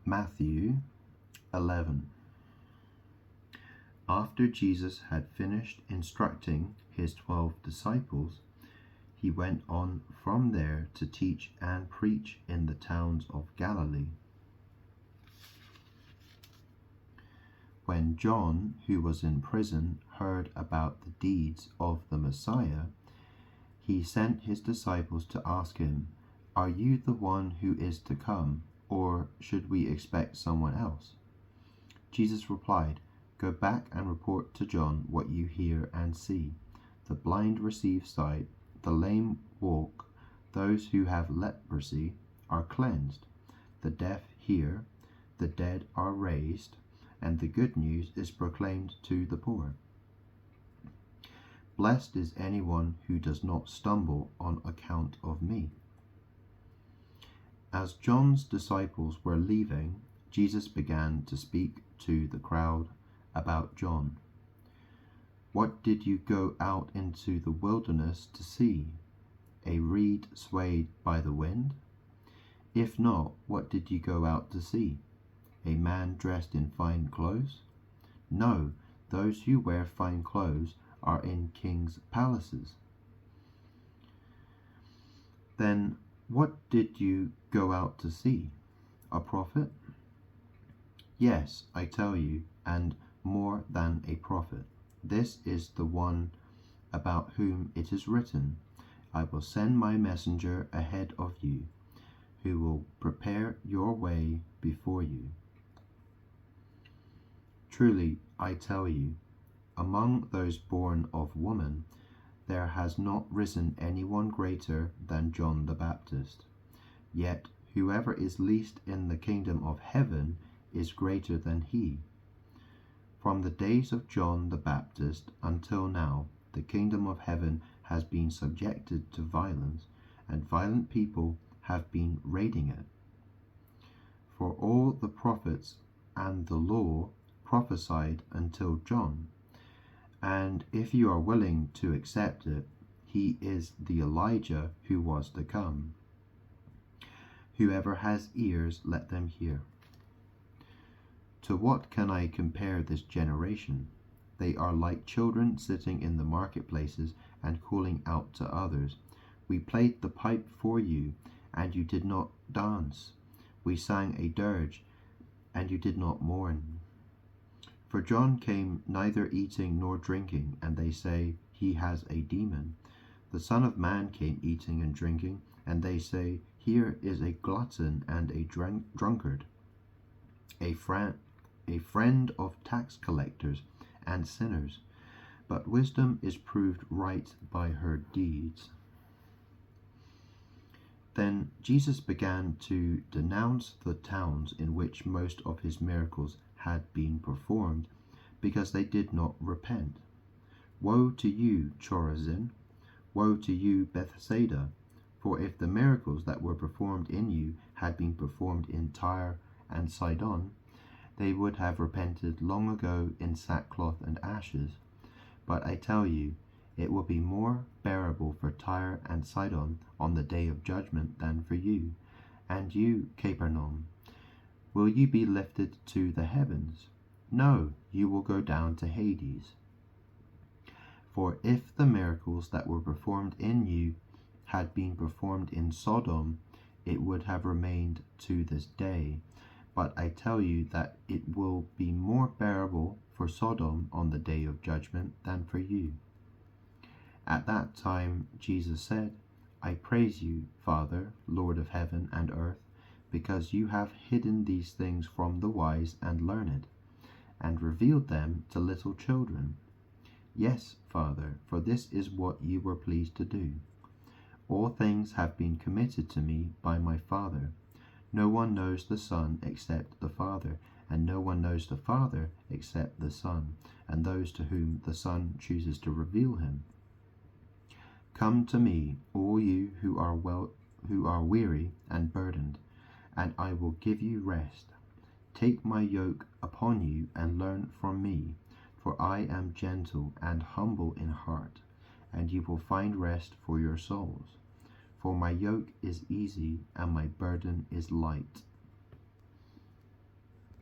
Matthew 11. After Jesus had finished instructing his 12 disciples, he went on from there to teach and preach in the towns of Galilee. When John, who was in prison, heard about the deeds of the Messiah, he sent his disciples to ask him, "Are you the one who is to come, or should we expect someone else?" Jesus replied, "Go back and report to John what you hear and see. The blind receive sight, the lame walk, those who have leprosy are cleansed, the deaf hear, the dead are raised, and the good news is proclaimed to the poor. Blessed is anyone who does not stumble on account of me." As John's disciples were leaving, Jesus began to speak to the crowd about John. "What did you go out into the wilderness to see? A reed swayed by the wind? If not, what did you go out to see? A man dressed in fine clothes? No, those who wear fine clothes are in kings' palaces. Then what did you go out to see? A prophet? Yes, I tell you, and more than a prophet. This is the one about whom it is written, 'I will send my messenger ahead of you, who will prepare your way before you.' Truly, I tell you, among those born of woman, there has not risen anyone greater than John the Baptist. Yet whoever is least in the kingdom of heaven is greater than he. From the days of John the Baptist until now, the kingdom of heaven has been subjected to violence, and violent people have been raiding it. For all the prophets and the law prophesied until John, and if you are willing to accept it, he is the Elijah who was to come. Whoever has ears, let them hear. To what can I compare this generation? They are like children sitting in the marketplaces and calling out to others, 'We played the pipe for you, and you did not dance. We sang a dirge, and you did not mourn.' For John came neither eating nor drinking, and they say, 'He has a demon.' The Son of Man came eating and drinking, and they say, 'Here is a glutton and a drunkard, a friend of tax collectors and sinners.' But wisdom is proved right by her deeds." Then Jesus began to denounce the towns in which most of his miracles had been performed, because they did not repent. "Woe to you, Chorazin! Woe to you, Bethsaida! For if the miracles that were performed in you had been performed in Tyre and Sidon, they would have repented long ago in sackcloth and ashes. But I tell you, it will be more bearable for Tyre and Sidon on the day of judgment than for you. And you, Capernaum, will you be lifted to the heavens? No, you will go down to Hades. For if the miracles that were performed in you had been performed in Sodom, it would have remained to this day. But I tell you that it will be more bearable for Sodom on the day of judgment than for you." At that time Jesus said, "I praise you, Father, Lord of heaven and earth, because you have hidden these things from the wise and learned, and revealed them to little children. Yes, Father, for this is what you were pleased to do. All things have been committed to me by my Father. No one knows the Son except the Father, and no one knows the Father except the Son, and those to whom the Son chooses to reveal him. Come to me, all you who are weary and burdened, and I will give you rest. Take my yoke upon you and learn from me, for I am gentle and humble in heart, and you will find rest for your souls. For my yoke is easy and my burden is light."